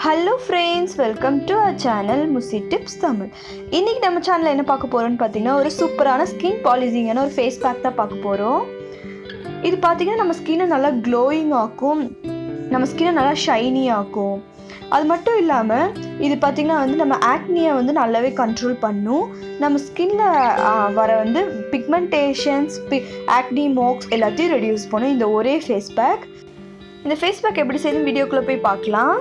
Hello friends, welcome to our channel Musi Tips Tamil. இன்னைக்கு நம்ம சேனல்ல என்ன பார்க்க போறோம்னு பாத்தீங்கன்னா ஒரு சூப்பரான ஸ்கின் பாலிஷிங்கான ஒரு ஃபேஸ் பேக் தான் பார்க்க போறோம். இது பாத்தீங்கன்னா நம்ம ஸ்கினை நல்லா க்ளோயிங் ஆக்கும், நம்ம ஸ்கினை நல்லா ஷைனி ஆக்கும். அது மட்டும் இல்லாம இது பாத்தீங்கன்னா நம்ம ஆக்னியை நல்லாவே கண்ட்ரோல் பண்ணும். நம்ம ஸ்கின்ல வர பிக்மெண்டேஷன்ஸ், ஆக்னி மார்க்ஸ் எல்லாத்தையும் ரெடியூஸ் பண்ணும் இந்த ஒரே ஃபேஸ் பேக். இந்த ஃபேஸ் பேக் எப்படி செய்யணும் வீடியோக்குள்ளே போய் பார்க்கலாம்.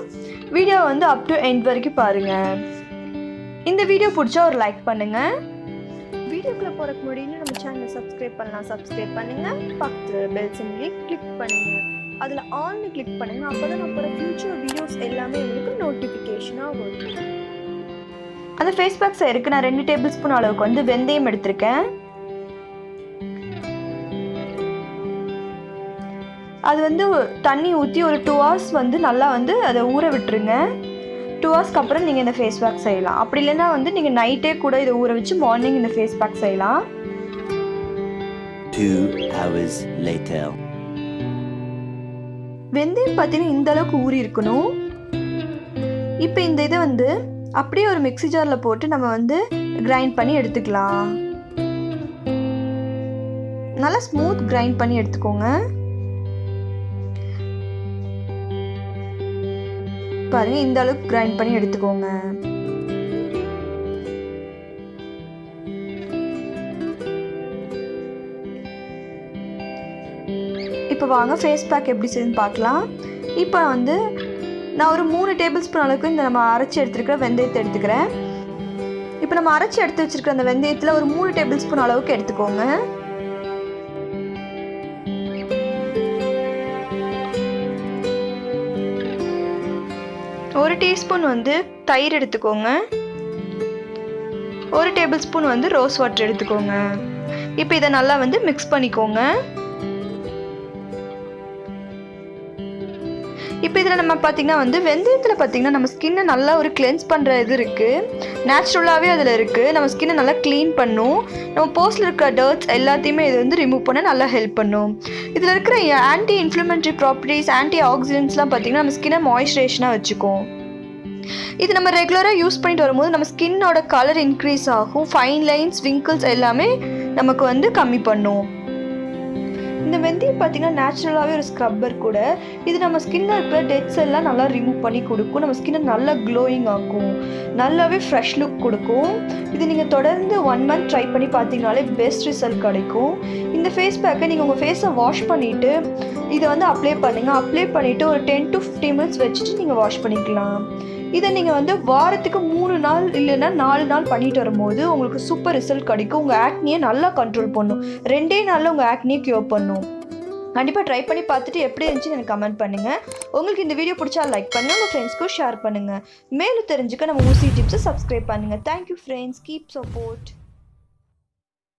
வீடியோ அப் டு எண்ட் வரைக்கும் பாருங்கள். இந்த வீடியோ பிடிச்சா ஒரு லைக் பண்ணுங்கள். வீடியோக்குள்ளே போகிறதுக்கு முன்னாடி நம்ம சேனலை சப்ஸ்கிரைப் பண்ணுங்கள். பக்கத்தில் பெல் சிம்பிளை கிளிக் பண்ணுங்கள். அதில் ஆல்னு கிளிக் பண்ணுங்கள். அப்போ தான் நான் போகிற ஃபியூச்சர் வீடியோஸ் எல்லாமே உங்களுக்கு நோட்டிஃபிகேஷனாக வரும். அந்த ஃபேஸ் பேக் செய்யறதுக்கு நான் 2 டேபிள் ஸ்பூன் அளவுக்கு வெந்தயம் எடுத்திருக்கேன். அது தண்ணி ஊற்றி ஒரு 2 hours நல்லா அதை ஊற விட்டுருங்க. 2 hours அப்புறம் நீங்கள் இந்த ஃபேஸ் பேக் செய்யலாம். அப்படி இல்லைன்னா நீங்கள் நைட்டே கூட இதை ஊற வச்சு மார்னிங் இந்த ஃபேஸ் பேக் செய்யலாம். 2 hours later. வெந்தயம் பார்த்தீங்கன்னா இந்த அளவுக்கு ஊறி இருக்கணும். இப்போ இந்த இதை அப்படியே ஒரு மிக்ஸி ஜாரில் போட்டு நம்ம கிரைண்ட் பண்ணி எடுத்துக்கலாம். நல்லா ஸ்மூத் கிரைண்ட் பண்ணி எடுத்துக்கோங்க. பாருங்க, இந்த அளவுக்கு கிரைண்ட் பண்ணி எடுத்துக்கோங்க. இப்போ வாங்க ஃபேஸ் பேக் எப்படி செய்யுதுன்னு பார்க்கலாம். இப்போ நான் ஒரு 3 டேபிள் ஸ்பூன் அளவுக்கு இந்த நம்ம அரைச்சி எடுத்துருக்கிற வெந்தயத்தை எடுத்துக்கிறேன். இப்போ நம்ம அரைச்சி எடுத்து வச்சிருக்கிற அந்த வெந்தயத்தில் ஒரு 3 டேபிள் ஸ்பூன் அளவுக்கு எடுத்துக்கோங்க. ஒரு டீஸ்பூன் தயிர் எடுத்துக்கோங்க. 1 டேபிள் ஸ்பூன் ரோஸ் வாட்டர் எடுத்துக்கோங்க. இப்போ இதை நல்லா மிக்ஸ் பண்ணிக்கோங்க. இப்போ இதில் நம்ம பார்த்தீங்கன்னா வெந்தயத்தில் பார்த்தீங்கன்னா நம்ம ஸ்கின்னை நல்லா ஒரு கிளென்ஸ் பண்ணுற இது இருக்குது, நேச்சுரலாகவே அதில் இருக்குது. நம்ம ஸ்கின்னை நல்லா க்ளீன் பண்ணும். நம்ம போஸ்டில் இருக்கிற டர்ட்ஸ் எல்லாத்தையுமே இது ரிமூவ் பண்ண நல்லா ஹெல்ப் பண்ணும். இதில் இருக்கிற ஆன்டி இன்ஃப்ளமேட்டரி ப்ராப்பர்ட்டிஸ், ஆன்டி ஆக்சிடென்ட்ஸ்லாம் பார்த்தீங்கன்னா நம்ம ஸ்கின்னை மாய்ஸ்சரைசனாக வச்சுக்கும். இது நம்ம ரெகுலராக யூஸ் பண்ணிட்டு வரும்போது நம்ம ஸ்கின்னோட கலர் இன்க்ரீஸ் ஆகும். ஃபைன் லைன்ஸ், விங்கிள்ஸ் எல்லாமே நமக்கு கம்மி பண்ணும். இந்த வெந்தயம் பார்த்தீங்கன்னா நேச்சுரலாகவே ஒரு ஸ்க்ரப்பர் கூட. இது நம்ம ஸ்கின்னில் இருக்கிற டெட்ஸ் எல்லாம் நல்லா ரிமூவ் பண்ணி கொடுக்கும். நம்ம ஸ்கின்னை நல்லா க்ளோயிங் ஆக்கும், நல்லாவே ஃப்ரெஷ் லுக் கொடுக்கும். இது நீங்கள் தொடர்ந்து 1 month ட்ரை பண்ணி பார்த்தீங்கனாலே பெஸ்ட் ரிசல்ட் கிடைக்கும். இந்த ஃபேஸ் பேக்கை நீங்கள் உங்கள் ஃபேஸை வாஷ் பண்ணிவிட்டு இதை அப்ளை பண்ணுங்கள். அப்ளை பண்ணிவிட்டு ஒரு 10 to 15 minutes வச்சுட்டு நீங்கள் வாஷ் பண்ணிக்கலாம். இதை நீங்கள் வாரத்துக்கு 3 நாள் இல்லைன்னா 4 நாள் பண்ணிட்டு வரும்போது உங்களுக்கு சூப்பர் ரிசல்ட் கிடைக்கும். உங்கள் ஆக்னியை நல்லா கண்ட்ரோல் பண்ணும். 2 நாளில் உங்கள் ஆக்னியை க்யூர் பண்ணும். கண்டிப்பாக ட்ரை பண்ணி பார்த்துட்டு எப்படி இருந்துச்சுன்னு எனக்கு கமெண்ட் பண்ணுங்கள். உங்களுக்கு இந்த வீடியோ பிடிச்சா லைக் பண்ணுங்கள், உங்கள் ஃப்ரெண்ட்ஸ்க்கும் ஷேர் பண்ணுங்கள். மேலும் தெரிஞ்சுக்க நம்ம ஊசி டிப்ஸை சப்ஸ்கிரைப் பண்ணுங்கள். Thank you friends, keep support.